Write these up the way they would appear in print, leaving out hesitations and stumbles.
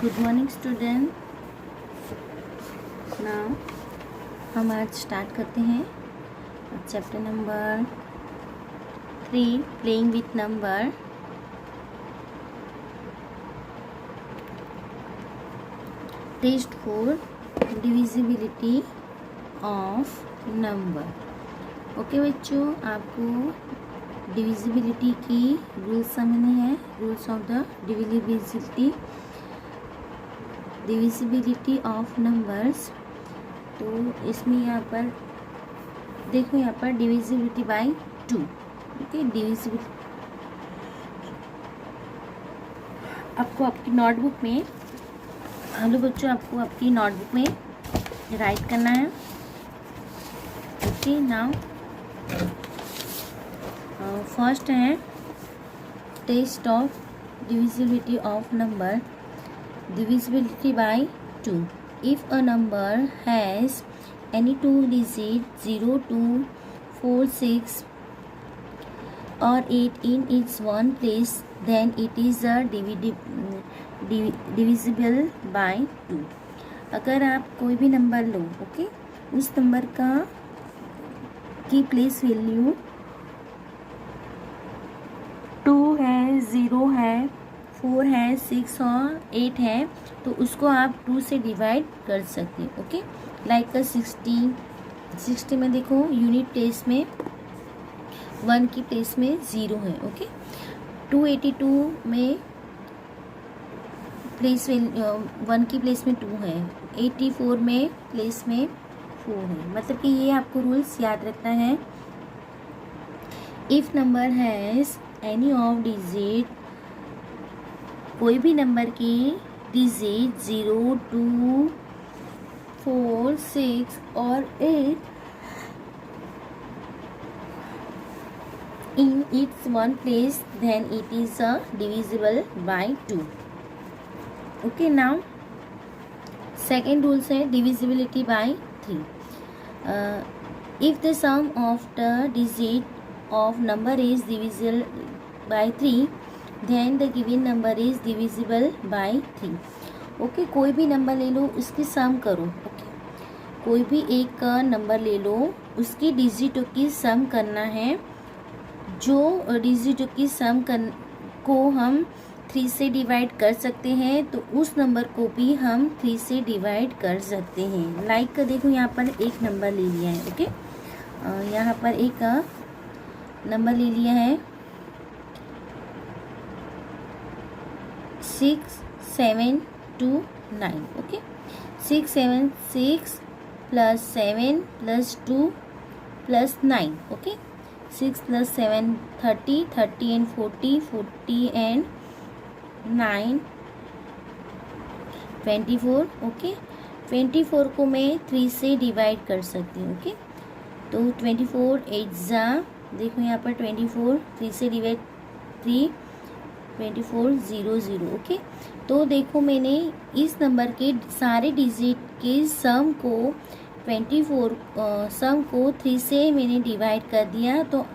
Good morning student. Now हम आज start करते हैं chapter number 3 playing with number. Test for divisibility of number. Okay बच्चों, आपको डिविजिबिलिटी की रूल्स समझने हैं। Rules of the divisibility of numbers. तो इसमें यहाँ पर देखो, यहाँ पर डिविजिबिलिटी बाय 2। ओके, डिविजिबिलिटी आपको आपकी नोटबुक में, हेलो बच्चों, आपको आपकी नोटबुक में राइट करना है। ओके, नाउ फर्स्ट है test of divisibility of number. Divisibility by 2. If a number has any two digits 0, 2, 4, 6 or 8 in its one place, then it is a divisible by 2. अगर आप कोई भी नंबर लो, okay, उस number की place value 2 है, 0 है, 4 है, 6 और 8 है, तो उसको आप 2 से डिवाइड कर सकते हैं। ओके, लाइक 60 में देखो यूनिट प्लेस में 1 की प्लेस में 0 है। ओके, 282 में प्लेस 1 की प्लेस में 2 है, 84 में प्लेस में 4 है। मतलब कि ये आपको रूल्स याद रखना है। If number has any of digit, कोई भी नंबर की डिजिट 0, 2, 4, 6 और 8 in its one place, then it is a divisible by 2. Okay, now second rules है divisibility by 3. If the sum of the digit of number is divisible by 3, then the given number is divisible by 3. Okay, कोई भी number ले लो, उसकी सम करो। Okay, कोई भी एक number ले लो, उसकी डिजिटों की सम करना है। जो डिजिटों की सम को हम 3 से डिवाइड कर सकते हैं, तो उस नंबर को भी हम 3 से डिवाइड कर सकते हैं। लाइक देखो, यहाँ पर एक नंबर ले लिया है। ओके, यहाँ पर एक नंबर ले लिया है 6, 7, 2, 9। Okay, 6, 7, 6 plus 7 plus 2 plus 9। Okay, 6 plus 7 30, 30 and 40, 40 and 9 24। Okay, 24 को मैं 3 से डिवाइड कर सकती हूँ। ओके, तो 24 8 जा, देखो यहाँ पर 24 3 से डिवाइड 3, 24 0 0। ओके, तो देखो मैंने इस नंबर के सारे डिजिट के सम को 3 से मैंने डिवाइड कर दिया, तो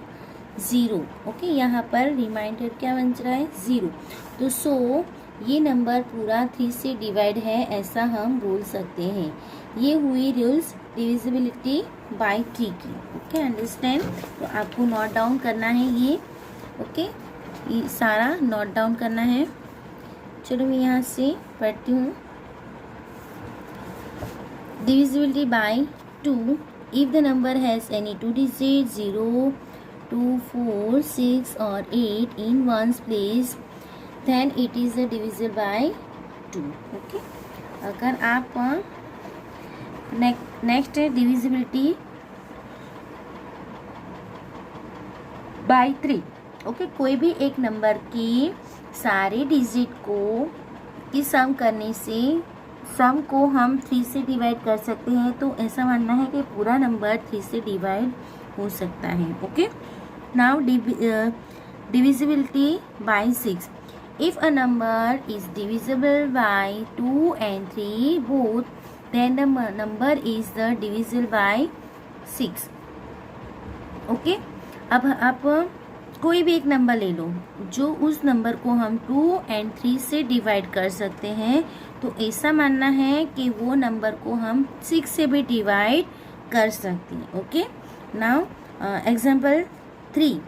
0। ओके, यहाँ पर रिमाइंडर क्या बन रहा है, 0। तो सो ये नंबर पूरा 3 से डिवाइड है, ऐसा हम बोल सकते हैं। ये हुई रूल्स डिविजिबिलिटी बाय 3 की। Okay, understand. तो आपको नोट डाउन करना है ये। ओके, ये सारा नोट डाउन करना है। चलो मैं यहाँ से पढ़ती हूँ। Divisibility by 2। If the number has any two digit 0, 2, 4, 6 और 8 in ones place, then it is a divisible by 2। Okay, अगर आप नेक्स्ट है डिविजिबिलिटी बाय 3। ओके, कोई भी एक नंबर की सारे डिजिट की सम करने से सम को हम 3 से डिवाइड कर सकते हैं, तो ऐसा मानना है कि पूरा नंबर 3 से डिवाइड हो सकता है। Okay, now divisibility bye 6। If a number is divisible by 2 and 3 both, then the number is the divisible by 6. Okay, अब आप कोई भी एक नंबर ले लो, जो उस नंबर को हम 2 and 3 से डिवाइड कर सकते हैं, तो ऐसा मानना है कि वो नंबर को हम 6 से भी डिवाइड कर सकते हैं. Okay, now example 3.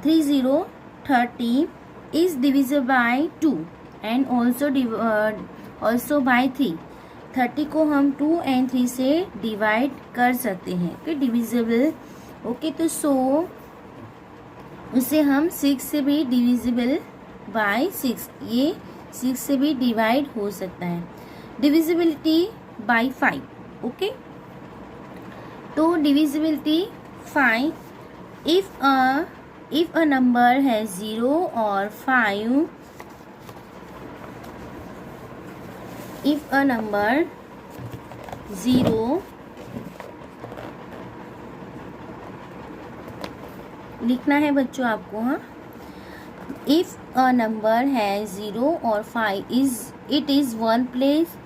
30 is divisible by 2 and also by 3. 30 को हम 2 and 3 से डिवाइड कर सकते हैं. Okay, divisible. ओके, तो सो उसे हम 6 से भी डिविजिबल बाय 6, ये 6 से भी डिवाइड हो सकता है. Divisibility bye 5. ओके, तो divisibility 5. if a number has 0 or 5, if a number 0, लिखना है बच्चों आपको. हाँ, if a number has 0 or 5 it is one place,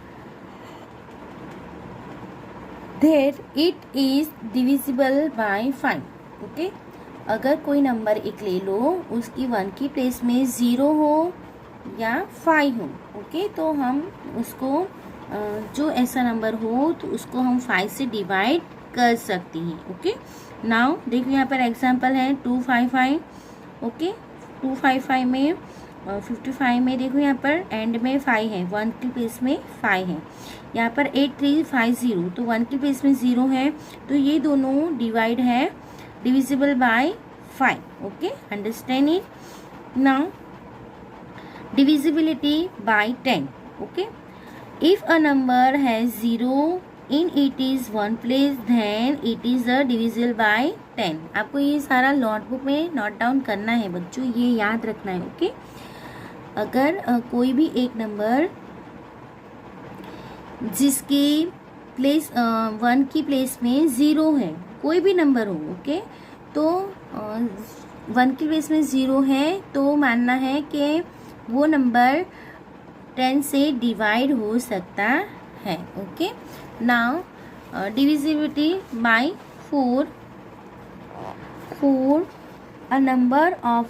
then it is divisible by 5. Okay, अगर कोई नंबर एक ले लो, उसकी 1 की प्लेस में 0 हो या 5 हो. ओके, तो हम उसको जो ऐसा नंबर हो तो उसको हम 5 से डिवाइड कर सकते हैं. ओके, नाउ देखो यहाँ पर एग्जांपल है 255. ओके, 255 में 55 में देखो यहाँ पर एंड में 5 है, 1 की प्लेस में 5 है. यहाँ पर 8350, तो 1 की प्लेस में 0 है, तो ये दोनों डिवाइड है, divisible by 5. Okay, understand it. Now divisibility by 10. Okay, if a number has 0 in it is one place, then it is a divisible by 10. आपको ये सारा नोटबुक में नोट डाउन करना है बच्चों, ये याद रखना है. ओके, अगर कोई भी एक नंबर जिसकी प्लेस 1 की प्लेस में 0 है, कोई भी नंबर हो. ओके, तो 1 की प्लेस में 0 है, तो मानना है कि वो नंबर 10 से डिवाइड हो सकता है. Okay, now divisibility bye 4. A number of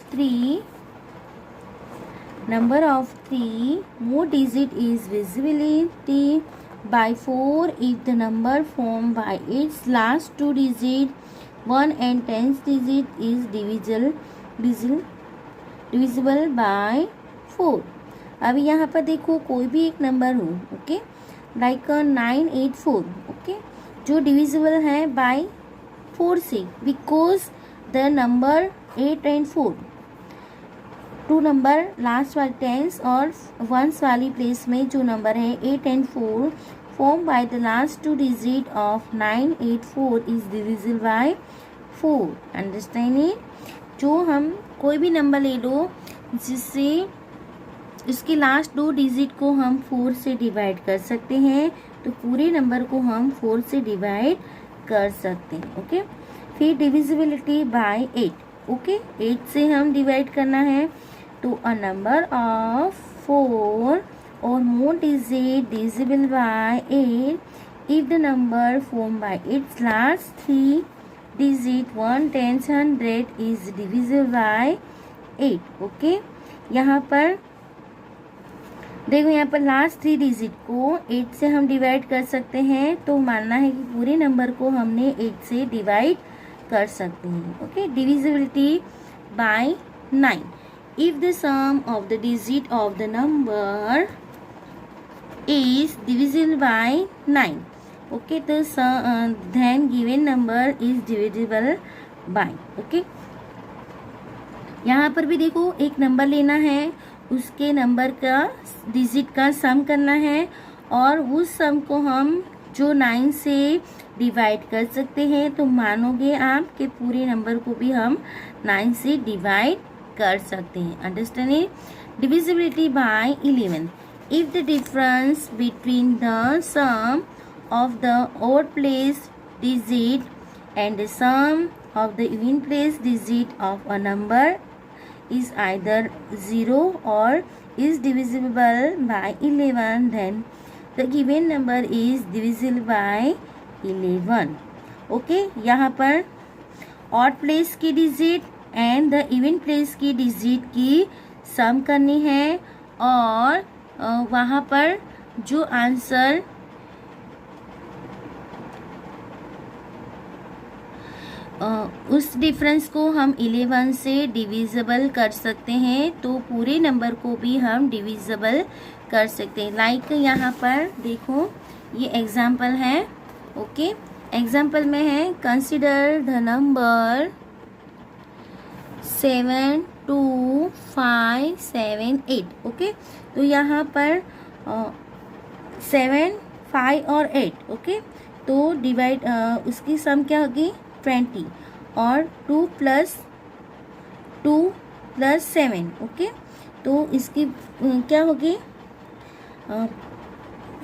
3 more digit is divisibility by 4 if the number formed by its last 2 digit 1 and 10th digit is divisible by 4. अभी यहाँ पर देखो कोई भी एक नंबर हो. Okay, like 984. ओके, जो डिविजिबल है बाय 4 से, because the number 8 and 4, 2 number last वाली 10 और 1 वाली प्लेस में जो नंबर है 8 and 4 formed by the last 2 digit of 984 is divisible by 4. Understand it? जो हम कोई भी नंबर ले लो जिससे उसके लास्ट 2 डिजिट को हम 4 से डिवाइड कर सकते हैं, तो पूरे नंबर को हम 4 से डिवाइड कर सकते हैं. ओके, फिर डिविजिबिलिटी बाय 8. ओके, 8 से हम डिवाइड करना है, तो a number of 4 or more digit divisible by 8 if the number formed by its last 3 digit 1, 10, 100 is divisible by 8. Okay, यहाँ पर देखो, यहाँ पर लास्ट 3 डिजिट को 8 से हम डिवाइड कर सकते हैं, तो मानना है कि पूरे नंबर को हमने 8 से डिवाइड कर सकते हैं. Okay, divisibility bye 9. if the sum of the digit of the number is divisible by 9. Okay, the then given number is divisible by. Okay, यहाँ पर भी देखो एक नंबर लेना है, उसके नंबर का डिजिट का सम करना है, और उस सम को हम जो 9 से डिवाइड कर सकते हैं, तो मानोगे आप कि पूरे नंबर को भी हम 9 से डिवाइड कर सकते हैं. Understand it. Divisibility by 11. If the difference between the sum of the odd place digit and the sum of the even place digit of a number is either 0 or is divisible by 11, then the given number is divisible by 11. Okay, यहाँ पर odd place की digit and the even place की digit की सम करनी है, और वहाँ पर जो आंसर उस डिफरेंस को हम 11 से डिविजिबल कर सकते हैं, तो पूरे नंबर को भी हम डिविजिबल कर सकते हैं। लाइक यहाँ पर देखो, ये एग्जाम्पल है। ओके, एग्जाम्पल में है कंसिडर द नंबर 7 2 5 7 8। ओके, तो यहाँ पर 7 5 और 8। ओके, तो डिवाइड उसकी सम क्या होगी 20, और 2 प्लस 7। ओके, तो इसकी क्या होगी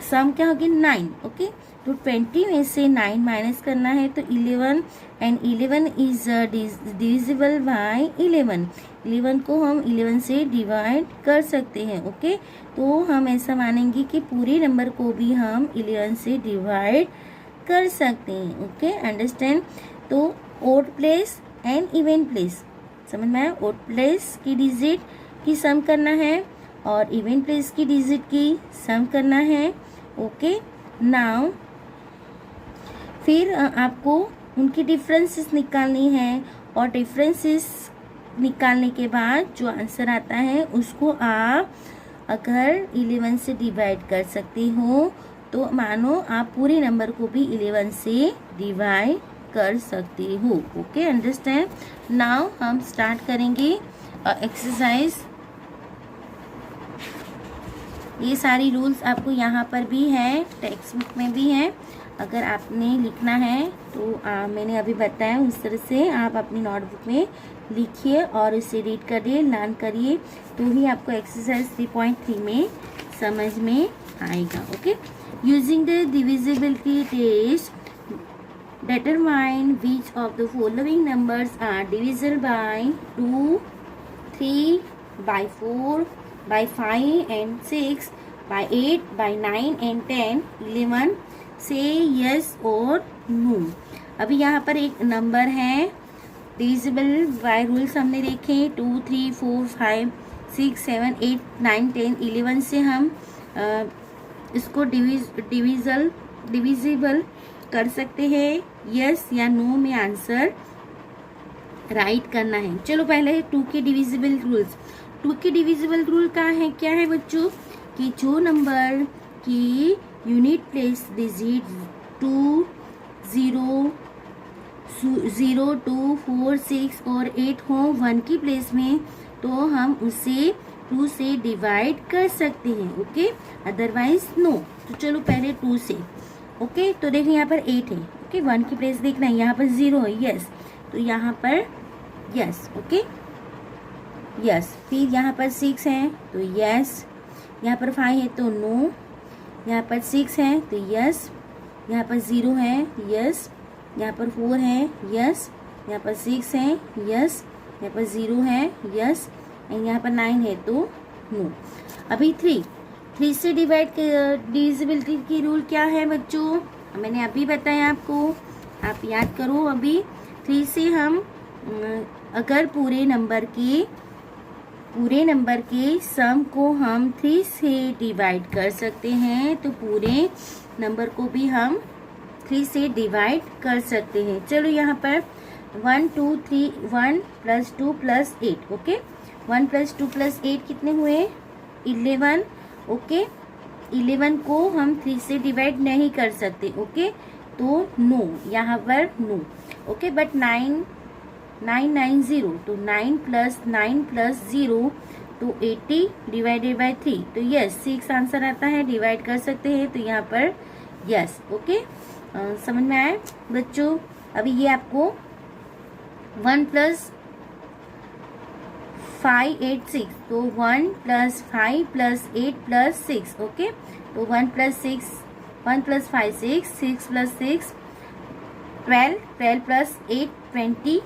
सम क्या होगी 9। ओके, तो 20 में से 9 माइनस करना है, तो 11, एंड 11 इज डिविजिबल बाय 11। 11 को हम 11 से डिवाइड कर सकते हैं। ओके, तो हम ऐसा मानेंगे कि पूरे नंबर को भी हम 11 से डिवाइड कर सकते हैं। Okay, understand. तो odd place and even place समझ में आया। ओड प्लेस की डिजिट की सम करना है और इवन प्लेस की डिजिट की सम करना है। ओके, नाउ फिर आपको उनकी डिफरेंसेस निकालनी है, और डिफरेंसेस निकालने के बाद जो आंसर आता है उसको आप अगर 11 से डिवाइड कर सकते हो, तो मानो आप पूरे नंबर को भी 11 से डिवाइड कर सकते हो। Okay, understand. नाउ हम स्टार्ट करेंगे एक्सरसाइज। ये सारी रूल्स आपको यहाँ पर भी है, टेक्स्ट बुक में भी है। अगर आपने लिखना है तो मैंने अभी बताया उस तरह से आप अपनी नोटबुक में लिखिए और उसे रीड करिए, लर्न करिए, तो ही आपको एक्सरसाइज 3.3 में समझ में आएगा। Okay, using the divisibility test determine which of the following numbers are divisible by 2, 3, by 4, by 5 and 6, by 8, by 9 and 10, 11. Say yes or no. अभी यहाँ पर एक नंबर है डिविजिबल बाय रूल्स हमने देखे 2, 3, 4, 5, 6, 7, 8, 9, 10, 11 से हम इसको डिविजिबल कर सकते हैं। यस या नो में आंसर राइट करना है। चलो पहले 2 के डिविजिबल रूल्स। 2 के डिविजिबल रूल क्या है बच्चों, कि जो नंबर की यूनिट प्लेस डिजिट 2, 0, 0, 2, 4, 6 और 8 हो 1 की प्लेस में, तो हम उसे 2 से डिवाइड कर सकते हैं। Okay, otherwise no. तो चलो पहले 2 से। ओके, तो देखो यहाँ पर 8 है। ओके, 1 की प्लेस देखना है, यहाँ पर 0 है। यस, तो यहाँ पर यस। Okay, yes. फिर यहाँ पर 6 है तो यस, यहाँ पर 5 है तो नो, यहाँ पर 6 है तो यस, यहाँ पर 0 है यस, यहाँ पर 4 है यस, यहाँ पर 6 है यस, यहाँ पर 0 है यस, एंड यहाँ पर 9 है तो नो। अभी 3 से डिविजिबिलिटी की रूल क्या है बच्चों, मैंने अभी बताया आपको, आप याद करो। अभी 3 से हम अगर पूरे नंबर के सम को हम 3 से डिवाइड कर सकते हैं, तो पूरे नंबर को भी हम 3 से डिवाइड कर सकते हैं। चलो यहाँ पर 1 2 3 1 + 2 + 8। ओके, 1 + 2 + 8 कितने हुए 11। ओके, 11 को हम 3 से डिवाइड नहीं कर सकते। ओके, तो नो, यहाँ पर नो। ओके, बट 9 9 0, तो 9 + 9 + 0 तो 80 डिवाइडेड बाय 3, तो यस 6 आंसर आता है, डिवाइड कर सकते हैं, तो यहाँ पर यस। ओके, समझ में आया बच्चों। अभी ये आपको 1 + 5 8 6, तो 1 + 5 + 8 + 6। ओके, तो 1 + 6 1 + 5 6 6 + 6 12 12 + 8 20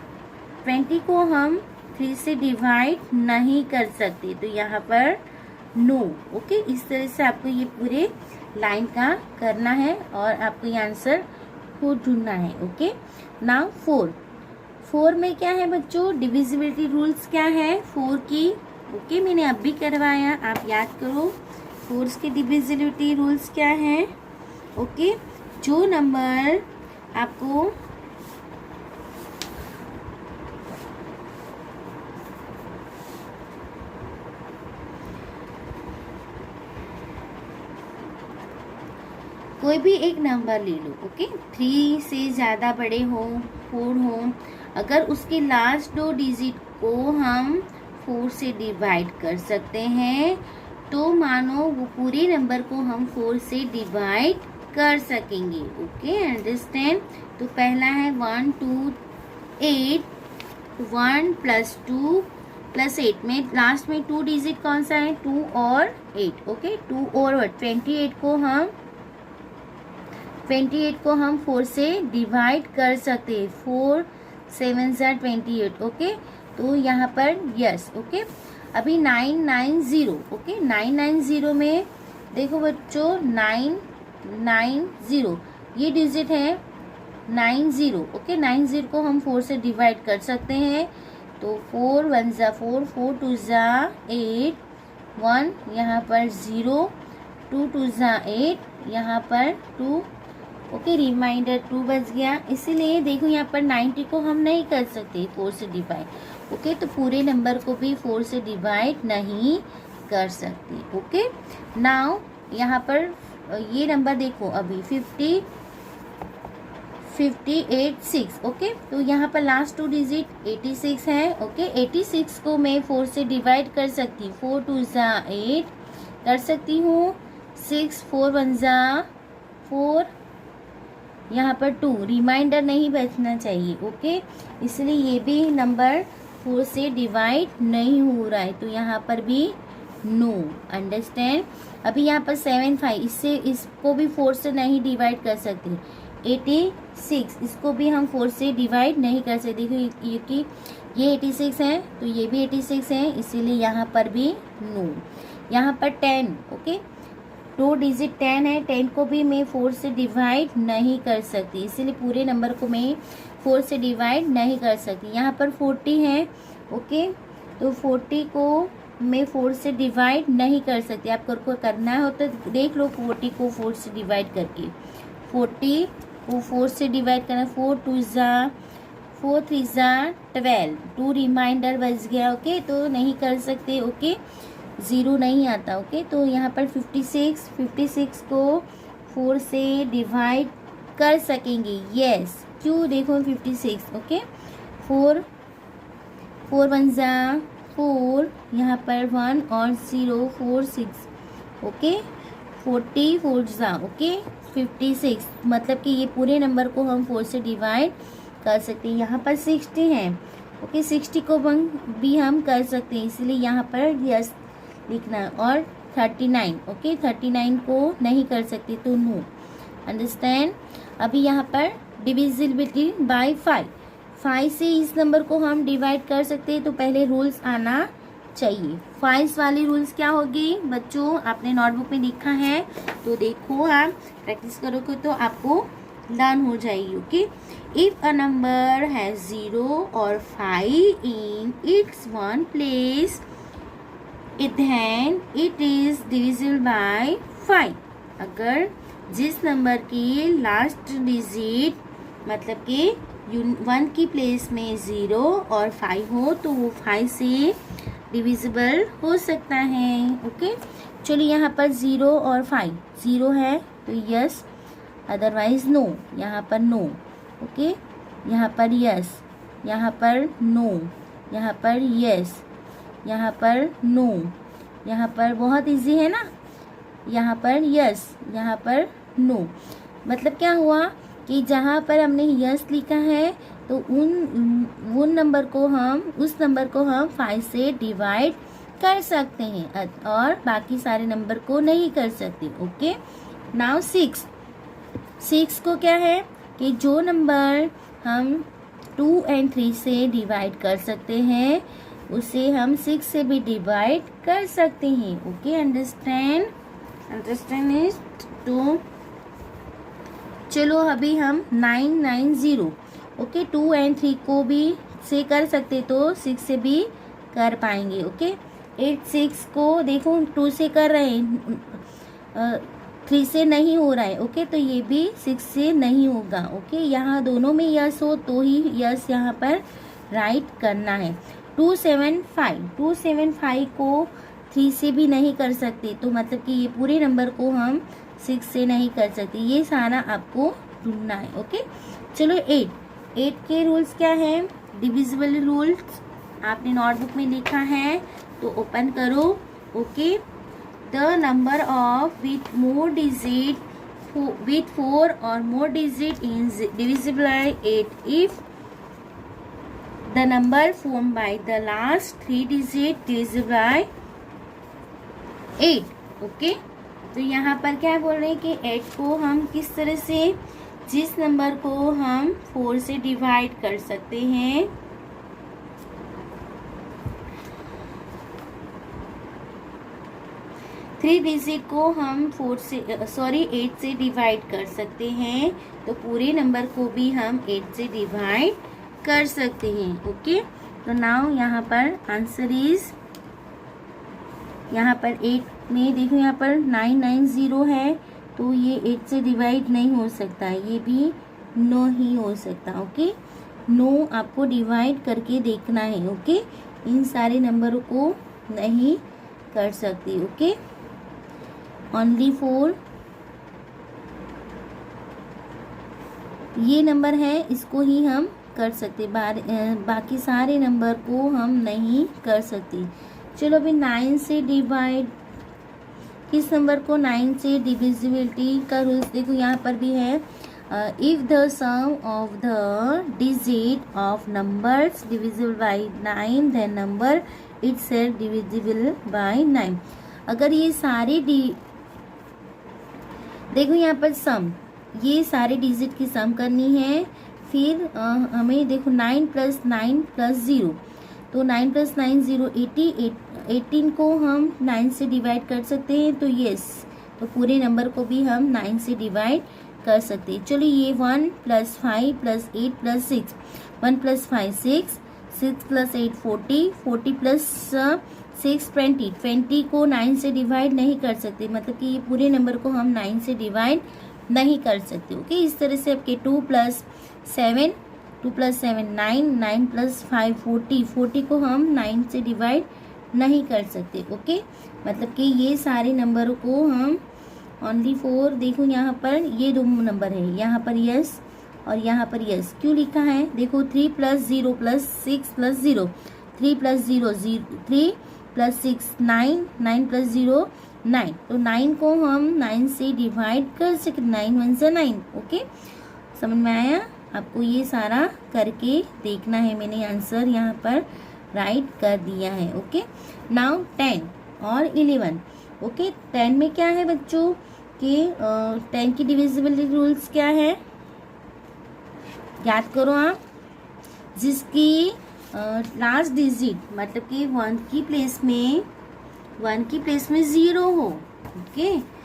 20 को हम 3 से डिवाइड नहीं कर सकते, तो यहाँ पर नो। ओके, इस तरह से आपको ये पूरे लाइन का करना है और आपको ये आंसर को ढूंढना है। ओके, नाउ 4 में क्या है बच्चों, डिविजिबिलिटी रूल्स क्या है 4 की। ओके, मैंने अभी करवाया, आप याद करो। फोर्स की डिविजिबिलिटी रूल्स क्या हैं? ओके, जो नंबर आपको कोई भी एक नंबर ले लो, ओके, 3 से ज़्यादा बड़े हो, 4 हो, अगर उसके लास्ट 2 डिजिट को हम 4 से डिवाइड कर सकते हैं तो मानो वो पूरे नंबर को हम 4 से डिवाइड कर सकेंगे। Okay, understand. तो पहला है 1 2 8, 1 + 2 + 8 में लास्ट में 2 डिजिट कौन सा है? 2 और 8। ओके, 2 और 28 को हम 4 से डिवाइड कर सकते हैं। 4 7 = 28। ओके, तो यहाँ पर यस। ओके, अभी 990। ओके, 990 में देखो बच्चों, 990 ये डिजिट है 90। ओके, 90 को हम 4 से डिवाइड कर सकते हैं। तो 4 1 = 4, 4 2 = 8, 1 यहाँ पर 0, 2 2 = 8, यहाँ पर 2। ओके, रिमाइंडर 2 बच गया। इसीलिए देखो यहाँ पर 90 को हम नहीं कर सकते 4 से डिवाइड। ओके, तो पूरे नंबर को भी 4 से डिवाइड नहीं कर सकते। ओके, नाउ यहाँ पर ये नंबर देखो, अभी 50 58 6। ओके, तो यहाँ पर लास्ट 2 डिजिट 86 है। ओके, 86 को मैं 4 से डिवाइड कर सकती हूँ। 4 2 = 8 कर सकती हूँ। 6 4 1 = 4, यहाँ पर 2, रिमाइंडर नहीं बचना चाहिए। ओके, इसलिए ये भी नंबर 4 से डिवाइड नहीं हो रहा है, तो यहाँ पर भी नो। अंडरस्टैंड। अभी यहाँ पर 7 5, इसको भी 4 से नहीं डिवाइड कर सकते। 86 इसको भी हम 4 से डिवाइड नहीं कर सकते। देखो ये 86 है तो ये भी 86 है, इसीलिए यहाँ पर भी नो। यहाँ पर 10। ओके, 2 डिजिट 10 है, 10 को भी मैं 4 से डिवाइड नहीं कर सकती, इसीलिए पूरे नंबर को मैं 4 से डिवाइड नहीं कर सकती। यहाँ पर 40 है। ओके, तो 40 को मैं 4 से डिवाइड नहीं कर सकती। आपको करना हो तो देख लो 40 को 4 से डिवाइड करके। 40 को 4 से डिवाइड करना, 4 2 = 4 3 = 12, 2 रिमाइंडर बच गया। ओके, तो नहीं कर सकते। ओके, 0 नहीं आता। ओके, तो यहाँ पर 56 को 4 से डिवाइड कर सकेंगे। यस, क्यों? देखो 56। ओके, 4 4 1 = 4, यहाँ पर 1 और 0 4 6। ओके, 40 4 = ओके 56, मतलब कि ये पूरे नंबर को हम 4 से डिवाइड कर सकते हैं। यहाँ पर 60 है। ओके, 60 को भी हम कर सकते हैं, इसलिए यहाँ पर यस लिखना है। और 39। ओके, 39 को नहीं कर सकते, तो नो। अंडरस्टैंड। अभी यहाँ पर डिविजिबिलिटी बाय 5 से इस नंबर को हम डिवाइड कर सकते हैं, तो पहले रूल्स आना चाहिए। 5 वाली रूल्स क्या होगी बच्चों? आपने नोटबुक में लिखा है, तो देखो, आप प्रैक्टिस करोगे तो आपको लर्न हो जाएगी। Okay, if a number has 0 और 5 in its one place, then it is divisible by 5। अगर जिस नंबर की लास्ट डिजिट मतलब कि 1 की प्लेस में 0 और 5 हो तो वो 5 से डिविजिबल हो सकता है। ओके, चलिए यहाँ पर 0 और 5, 0 है तो यस, अदरवाइज नो। यहाँ पर नो। ओके, यहाँ पर यस, यहाँ पर नो, यहाँ पर यस, यहाँ पर नो, यहाँ पर बहुत इजी है ना, यहाँ पर यस, यहाँ पर नो। मतलब क्या हुआ कि जहाँ पर हमने यस लिखा है तो उन नंबर को हम उस नंबर को हम 5 से डिवाइड कर सकते हैं और बाकी सारे नंबर को नहीं कर सकते। ओके, नाउ 6 को क्या है कि जो नंबर हम 2 और 3 से डिवाइड कर सकते हैं उसे हम 6 से भी डिवाइड कर सकते हैं। Okay, understand is two. चलो अभी हम 990। ओके, 2 और 3 को भी से कर सकते तो 6 से भी कर पाएंगे। ओके, 8 6 को देखो 2 से कर रहे हैं, 3 से नहीं हो रहा है। ओके, तो ये भी 6 से नहीं होगा। ओके, यहाँ दोनों में यस हो तो ही यस यहाँ पर राइट करना है। 275 को 3 से भी नहीं कर सकते, तो मतलब कि ये पूरे नंबर को हम 6 से नहीं कर सकते। ये सारा आपको ढूंढना है। ओके, चलो 8 के रूल्स क्या है? डिविजिबल रूल्स आपने नोटबुक में लिखा है तो ओपन करो। Okay, the number of with more digit with 4 or more digit is divisible by 8 if the number formed by the last 3 digit divisible by 8। Okay, तो यहाँ पर क्या बोल रहे हैं कि 8 को हम किस तरह से, जिस नंबर को हम 4 से डिवाइड कर सकते हैं, थ्री डिजिट को हम 8 से डिवाइड कर सकते हैं, तो पूरे नंबर को भी हम 8 से डिवाइड कर सकते हैं। ओके, तो नाउ यहाँ पर आंसर इज, यहाँ पर 8 में देखो यहाँ पर 990 है, तो ये 8 से डिवाइड नहीं हो सकता, ये भी नो ही हो सकता। ओके, नो आपको डिवाइड करके देखना है। ओके, इन सारे नंबरों को नहीं कर सकती। ओके, ओनली 4 ये नंबर है, इसको ही हम कर सकते, बाकी सारे नंबर को हम नहीं कर सकते। चलो अभी 9 से डिवाइड, किस नंबर को 9 से डिविजिबिलिटी का रूल्स देखो यहाँ पर भी है। If the sum of the digit of numbers divisible by 9 then number itself divisible by 9। अगर ये सारे देखो यहाँ पर सम, ये सारे डिजिट की सम करनी है, फिर हमें देखो 9 + 9 + 0, तो 9 + 9 0 18 को हम 9 से डिवाइड कर सकते हैं, तो यस, तो पूरे नंबर को भी हम 9 से डिवाइड कर सकते हैं। चलो ये 1 + 5 + 8 + 6, 1 + 5 6, 6 + 8 40, 40 + 6 20 को 9 से डिवाइड नहीं कर सकते, मतलब कि ये पूरे नंबर को हम 9 से डिवाइड नहीं कर सकते। ओके, इस तरह से आपके 2 + 7 9, 9 + 5 40, 40 को हम 9 से डिवाइड नहीं कर सकते। ओके, मतलब कि ये सारे नंबरों को हम ओनली 4, देखो यहाँ पर ये दो नंबर है, यहाँ पर यस और यहाँ पर यस, क्यों लिखा है? देखो 3 + 0 + 6 + 0, 3 + 0 3 + 6 9, 9 + 0 9, तो 9 को हम 9 से डिवाइड कर सकते, 9 1 से 9। ओके, समझ में आया? आपको ये सारा करके देखना है, मैंने आंसर यहाँ पर राइट कर दिया है। ओके, नाउ 10 और 11। ओके, 10 में क्या है बच्चों कि 10 की डिविजिबिलिटी रूल्स क्या है, याद करो आप, जिसकी लास्ट डिजिट मतलब कि 1 की प्लेस में 0 हो। ओके,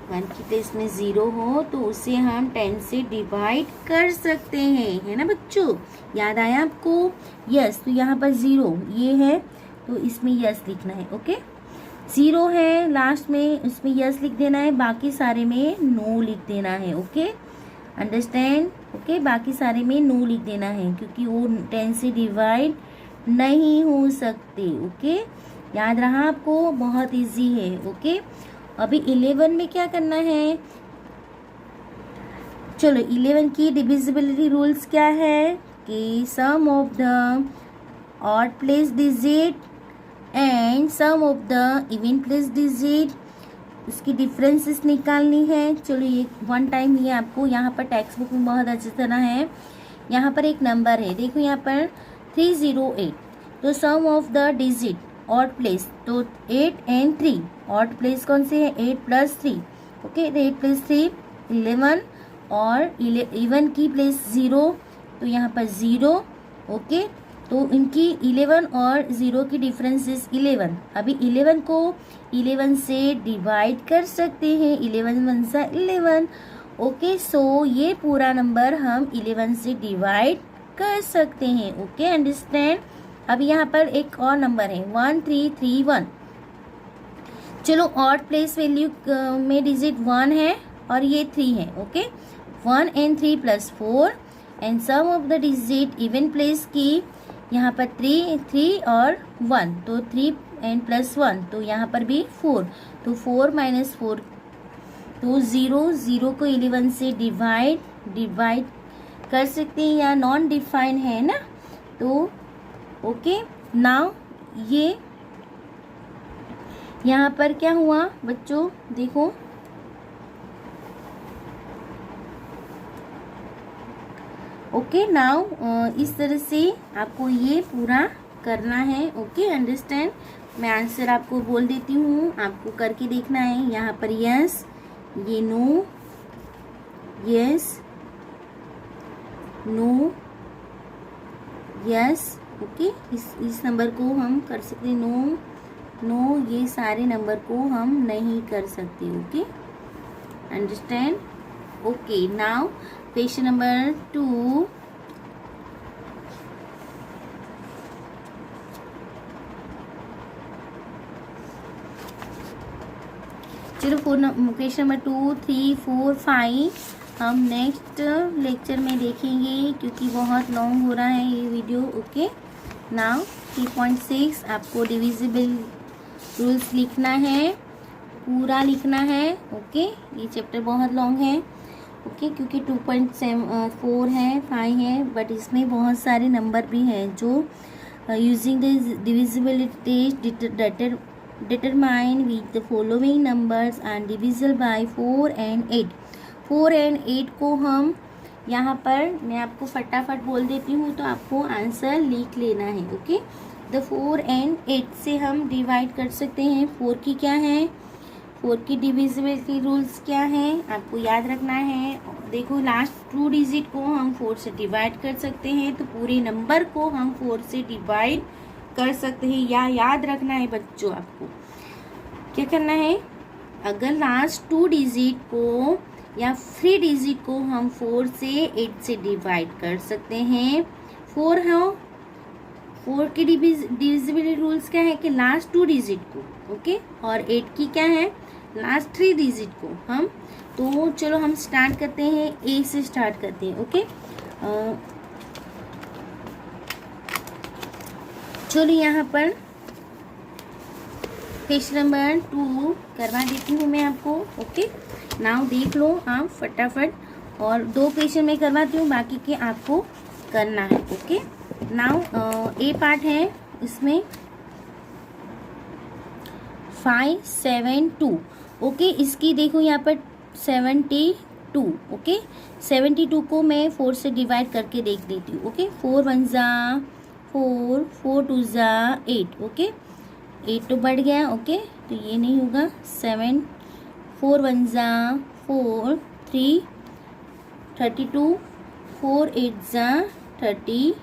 1 की प्लेस में 0 हो तो उसे हम 10 से डिवाइड कर सकते हैं, है ना बच्चों? याद आया आपको? यस, तो यहाँ पर 0 ये है, तो इसमें यस लिखना है। ओके, 0 है लास्ट में, उसमें यस लिख देना है, बाकी सारे में नो लिख देना है। Okay, understand? ओके, बाकी सारे में नो लिख देना है, क्योंकि वो 10 से डिवाइड नहीं हो सकते। ओके, याद रहा आपको? बहुत इजी है। ओके, अभी 11 में क्या करना है? चलो 11 की डिविजिबिलिटी रूल्स क्या है कि sum of the odd place digit and sum of the even place digit, उसकी डिफरेंसेस निकालनी है। चलो ये वन टाइम ये आपको यहाँ पर टेक्स्ट बुक में बहुत अच्छी तरह है। यहाँ पर एक नंबर है, देखो यहाँ पर 308, तो sum of the digit odd place, तो 8 and 3, ऑड प्लेस कौन से है? 8 + 3। ओके, 8 + 3 11, और इवन की प्लेस 0, तो यहाँ पर 0। ओके, तो इनकी 11 और 0 की डिफरेंस 11। अभी 11 को 11 से डिवाइड कर सकते हैं, 11 1 सा 11। ओके, सो ये पूरा नंबर हम 11 से डिवाइड कर सकते हैं। Okay, understand? अब यहाँ पर एक और नंबर है 1331, चलो ऑड प्लेस वैल्यू में डिजिट 1 है और ये 3 है, okay. 1 and 3 + 4 and sum of the digit even place की यहाँ पर 3 और 1, तो 3 and +1, तो यहाँ पर भी 4, तो 4 - 4, तो 0 को 11 से डिवाइड कर सकते हैं या नॉन डिफाइंड है ना, तो ओके। नाउ ये यहाँ पर क्या हुआ बच्चों, देखो ओके। नाउ इस तरह से आपको ये पूरा करना है, ओके, अंडरस्टैंड। मैं आंसर आपको बोल देती हूँ, आपको करके देखना है। यहाँ पर यस, ये no, yes, no, yes, okay. इस नंबर को हम कर सकते, नो, नो, ये सारे नंबर को हम नहीं कर सकते, okay, understand. Okay, now question number 2। चलो क्वेश्चन नंबर 2, 3, 4, 5 हम नेक्स्ट लेक्चर में देखेंगे क्योंकि बहुत लॉन्ग हो रहा है ये वीडियो, ओके। नाउ 3.6 आपको डिविजिबल रूल्स लिखना है, पूरा लिखना है, ओके। ये चैप्टर बहुत लॉन्ग है, ओके, क्योंकि 2.4 है, 5 है, बट इसमें बहुत सारे नंबर भी हैं जो using the divisibility determine with the following numbers and divisible by 4 and 8। 4 and 8 को हम यहाँ पर मैं आपको फटाफट बोल देती हूँ, तो आपको आंसर लिख लेना है, ओके। द 4 and 8 से हम डिवाइड कर सकते हैं। 4 की क्या है, 4 की डिविजिबिलिटी रूल्स क्या है आपको याद रखना है। देखो लास्ट 2 डिजिट को हम 4 से डिवाइड कर सकते हैं, तो पूरे नंबर को हम 4 से डिवाइड कर सकते हैं, या याद रखना है बच्चों। आपको क्या करना है, अगर लास्ट 2 डिजिट को या 3 डिजिट को हम 4 से 8 से डिवाइड कर सकते हैं। 4 है, 4 की डिविजिबिलिटी रूल्स क्या है कि लास्ट 2 डिजिट को, ओके, और 8 की क्या है, लास्ट 3 डिजिट को हम। तो चलो हम स्टार्ट करते हैं, ए से स्टार्ट करते हैं, ओके। चलो यहाँ पर क्वेश्चन नंबर 2 करवा देती हूँ मैं आपको, ओके। नाउ देख लो आप फटाफट, और 2 क्वेश्चन मैं करवाती हूँ, बाकी के आपको करना है, ओके। नाउ ए पार्ट है, इसमें 5, 7, 2, ओके। इसकी देखो यहाँ पर 72, ओके। 72 को मैं 4 से डिवाइड करके देख देती हूँ, ओके। 4 1 जा 4, 4 2 जा 8, ओके। 8 तो बढ़ गया, ओके, तो ये नहीं होगा। 7 4 1 जा 4, 3 32, 4 8 जा 32,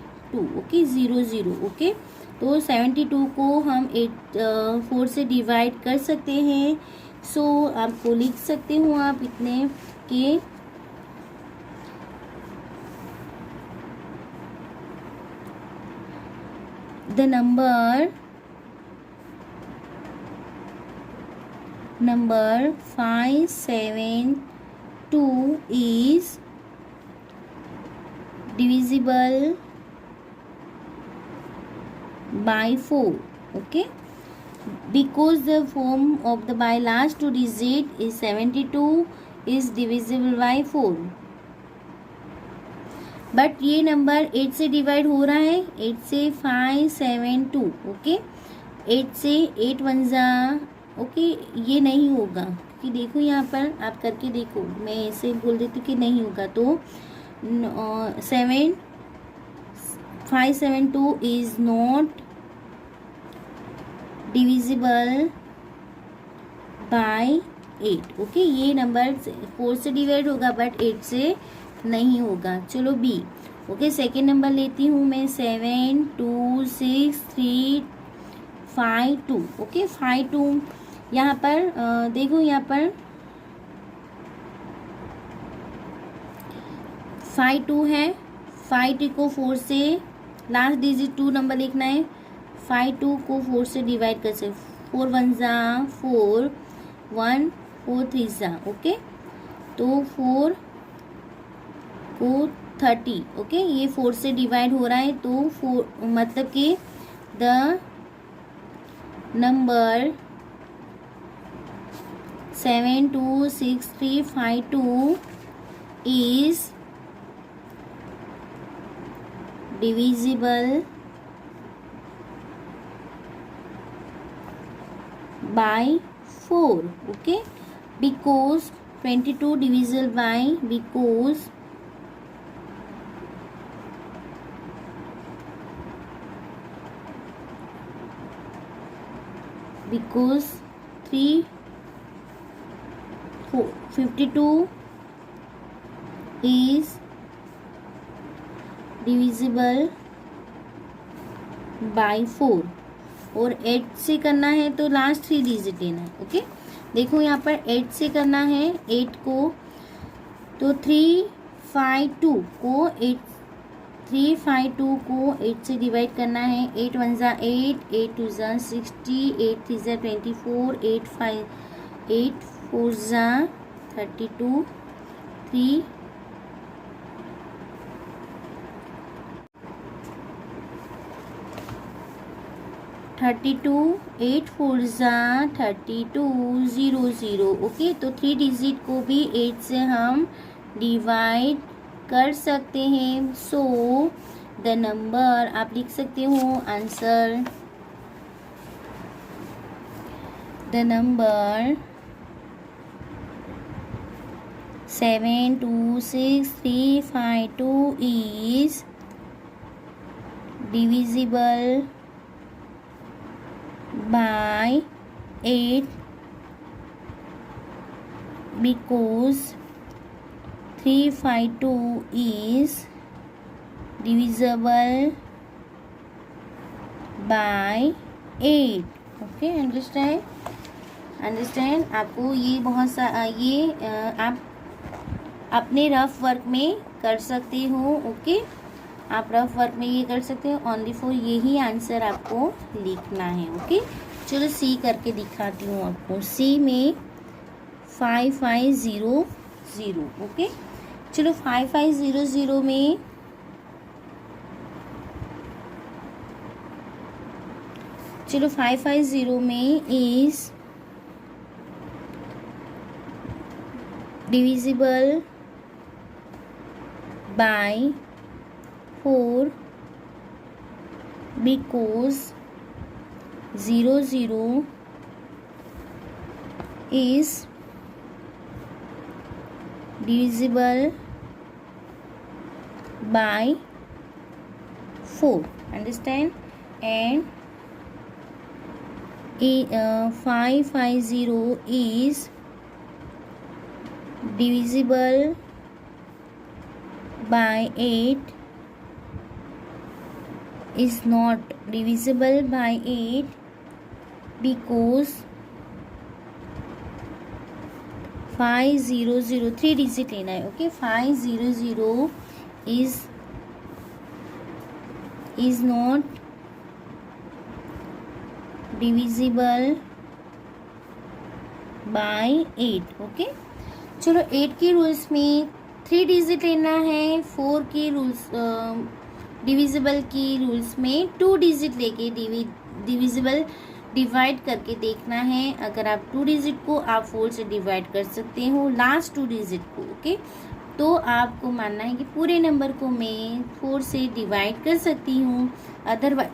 ओके, 0 0, ओके। तो 72 को हम 4 से डिवाइड कर सकते हैं। सो आपको लिख सकते हो आप इतने के the number 5 7 2 is divisible by 4, okay, because the form of the by last 2 digit is 72 is divisible by 4। But ये नंबर 8 से डिवाइड हो रहा है, 8 से 5 7 2, ओके। 8 से 8 1 जा, ओके, ये नहीं होगा कि देखो यहाँ पर आप करके देखो, मैं ऐसे बोल देती हूँ कि नहीं होगा। तो 5 7 2 is not divisible by 8, okay. ये नंबर 4 से डिवाइड होगा बट 8 से नहीं होगा। चलो बी, ओके। सेकेंड नंबर लेती हूँ मैं 7 2 6 3 5 2, ओके। 5 2 यहाँ पर देखो यहाँ पर 5 2 है, 5 2 को 4 से लास्ट डिजिट 2 नंबर लिखना है। 5 2 को 4 से डिवाइड कर सकते, 4 1 ज़ा 4, 1 4 3 ज़ा, ओके। तो 4 को 30, ओके। ये 4 से डिवाइड हो रहा है, तो 4 मतलब कि the number 72632 is divisible by 4, okay, because 22 divisible by because 52 is divisible by 4 और 8 से करना है तो लास्ट 3 डिजिट लेना है, ओके। देखो यहाँ पर 8 से करना है 8 को, तो 352 को 8 से डिवाइड करना है। 8 1 ज़ा 8, 8 2 ज़ा 60, 8 3 ज़ा 24, 8 4 ज़ा 32, 3 32, 8 4 ज़ा 32, 0 0, ओके। तो 3 डिजिट को भी 8 से हम डिवाइड कर सकते हैं। सो द नंबर आप लिख सकते हो answer, the number 72632 is divisible by 8 because 352 is divisible by 8, okay. Understand आपको ये बहुत सा ये आप अपने रफ वर्क में कर सकते हो, ओके। आप रफ वर्क में ये कर सकते हो। ओनली फॉर यही आंसर आपको लिखना है, ओके। चलो सी करके दिखाती हूँ आपको। सी में 5500, ओके। चलो 5500 में चलो 550 में is divisible by 4 because 0 0 is divisible by 4, understand? And 550 is divisible by 8 is not divisible by 8 because 500 3 digit लेना है, okay. 500 is not divisible by 8, okay. चलो 8 के रूल्स में 3 डिजिट लेना है। 4 के रूल्स डिविजिबल की रूल्स में 2 डिजिट लेके डिविजिबल डिवाइड करके देखना है। अगर आप 2 डिजिट को आप 4 से डिवाइड कर सकते हो, लास्ट 2 डिजिट को, ओके। तो आपको मानना है कि पूरे नंबर को मैं 4 से डिवाइड कर सकती हूँ, अदरवाइज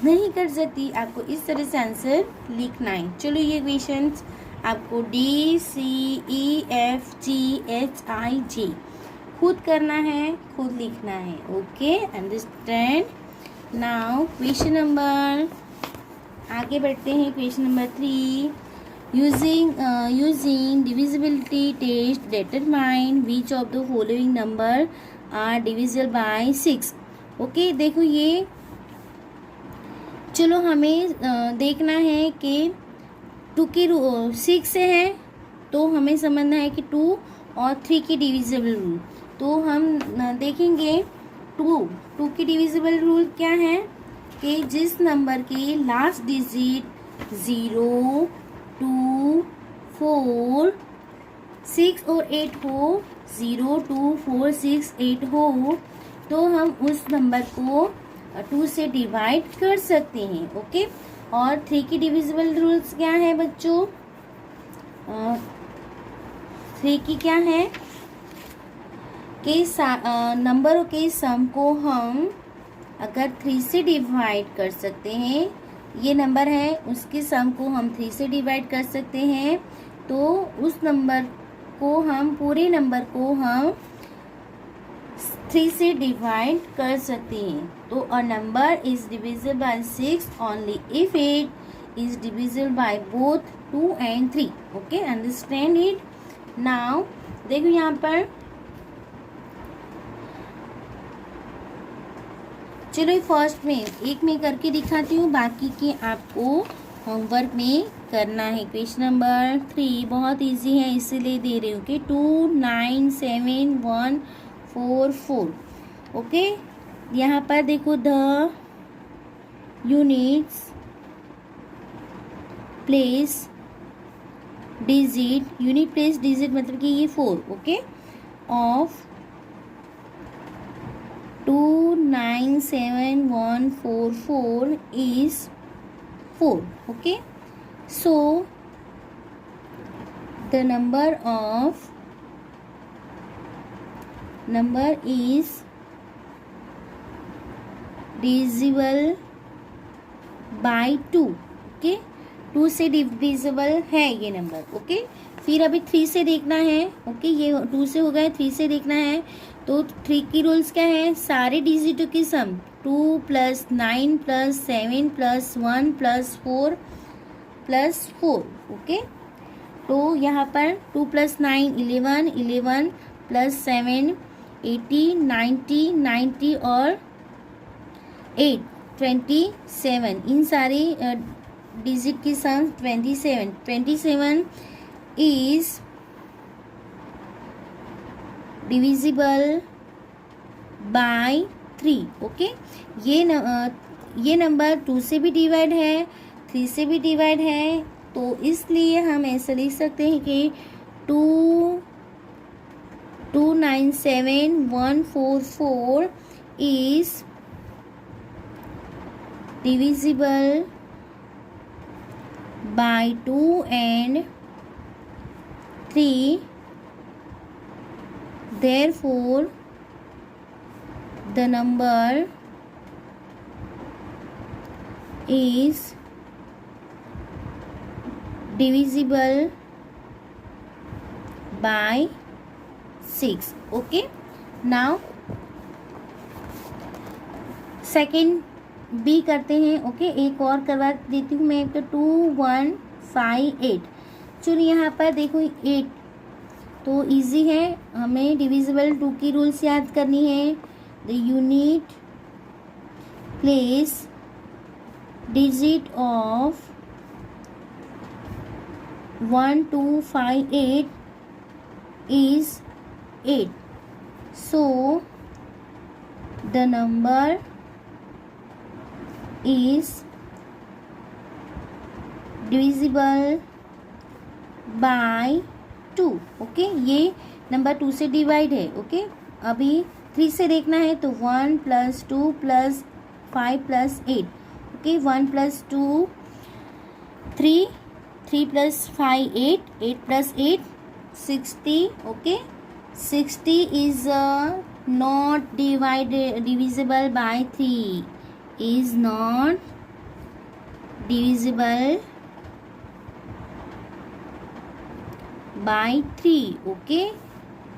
नहीं कर सकती। आपको इस तरह से आंसर लिखना है। चलो ये क्वेश्चंस आपको DCEFGHIJ खुद करना है, खुद लिखना है, okay. Understand? Now question number, आगे बढ़ते हैं। Question number 3, using divisibility test determine which of the following number are divisible by 6, okay. देखो ये चलो हमें देखना है कि 2 की 6 से है तो हमें समझना है कि 2 और 3 की डिविजिबल रूल। तो हम देखेंगे 2 की डिविजिबल रूल क्या है कि जिस नंबर की लास्ट डिजिट 0, 2, 4, 6 और 8 हो, 0, 2, 4, 6, 8 हो, तो हम उस नंबर को 2 से डिवाइड कर सकते हैं। ओके, और 3 की डिविजिबल रूल्स क्या है बच्चों? 3 की क्या है कि नंबरों के सम को हम अगर 3 से डिवाइड कर सकते हैं, ये नंबर है उसके सम को हम 3 से डिवाइड कर सकते हैं, तो उस नंबर को हम पूरे नंबर को हम 3 से डिवाइड कर सकते हैं। तो a number is divisible by 6 only if it is divisible by both 2 and 3। Okay, understand it. Now देखो यहाँ पर, चलो फर्स्ट में एक में करके दिखाती हूँ, बाकी के आपको होमवर्क में करना है। क्वेश्चन नंबर 3 बहुत इजी है, इसीलिए दे रही हूँ कि 2, 9, 7, 1, 4, 4। ओके, यहाँ पर देखो the units place digit, unit place digit मतलब कि ये 4, okay, of 2, 9, 7, 1, 4, 4 is 4. Okay, so the number is divisible by 2. Okay, 2 से डिविजिबल है ये नंबर। ओके, फिर अभी 3 से देखना है। ओके, ये 2 से हो गया, 3 से देखना है। तो 3 की रूल्स क्या है? सारे डिजिटों की सम 2 + 9 + 7 + 1 + 4 + 4। ओके, तो यहाँ पर 2 + 9 11, 11 + 7 80, 90, 90 और 8 27। इन सारी डिजिट की सम 27। 27 इज डिविजिबल बाय 3। ओके, ये नंबर 2 से भी डिवाइड है, 3 से भी डिवाइड है, तो इसलिए हम ऐसा लिख सकते हैं कि 2, 2, 9, 7, 1, 4, 4 is divisible by 2 and 3, therefore the number is divisible by 6. Okay, now second B करते हैं। ओके, एक और करवा देती हूँ मैं। तो 2, 1, 5, 8। चलो यहाँ पर देखो 8 तो इजी है, हमें डिविजिबल 2 की रूल्स याद करनी है। The unit place digit of 1, 2, 5, 8 is 8. So the number is divisible by 2. Okay, ये नंबर 2 से डिवाइड है। ओके, अभी 3 से देखना है, तो 1 + 2 + 5 + 8। Okay, 1 + 2 3, 3 + 5 8, 8 + 8 60। Okay, 60 is not divisible by 3, is not divisible by 3। Okay,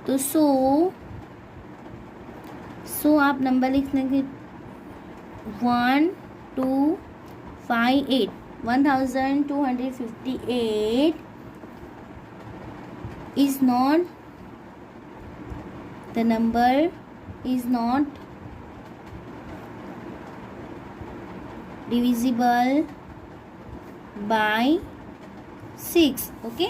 तो सो आप नंबर लिख देंगे 1, 2, 5, 8 1258 is not, the number is not divisible by 6। Okay,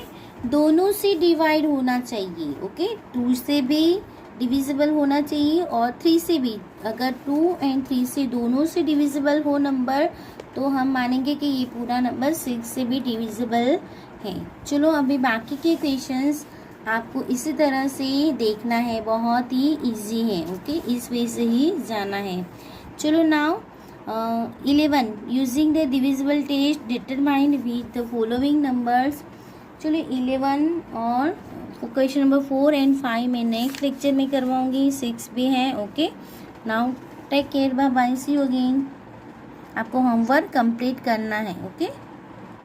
दोनों से डिवाइड होना चाहिए। ओके, 2 से भी डिविजिबल होना चाहिए और 3 से भी। अगर 2 एंड 3 से दोनों से डिविजिबल हो नंबर तो हम मानेंगे कि ये पूरा नंबर 6 से भी डिविजिबल है। चलो अभी बाकी के क्वेश्चंस आपको इसी तरह से देखना है, बहुत ही इजी है। ओके, इस वे से ही जाना है। चलो now 11 using the divisible test determine with the following numbers. चलो 11 और क्वेश्चन नंबर 4 एंड 5 मैं नेक्स्ट लेक्चर में करवाऊंगी, 6 भी है। Okay, now take care, bye bye, see you again. आपको होमवर्क कंप्लीट करना है। ओके।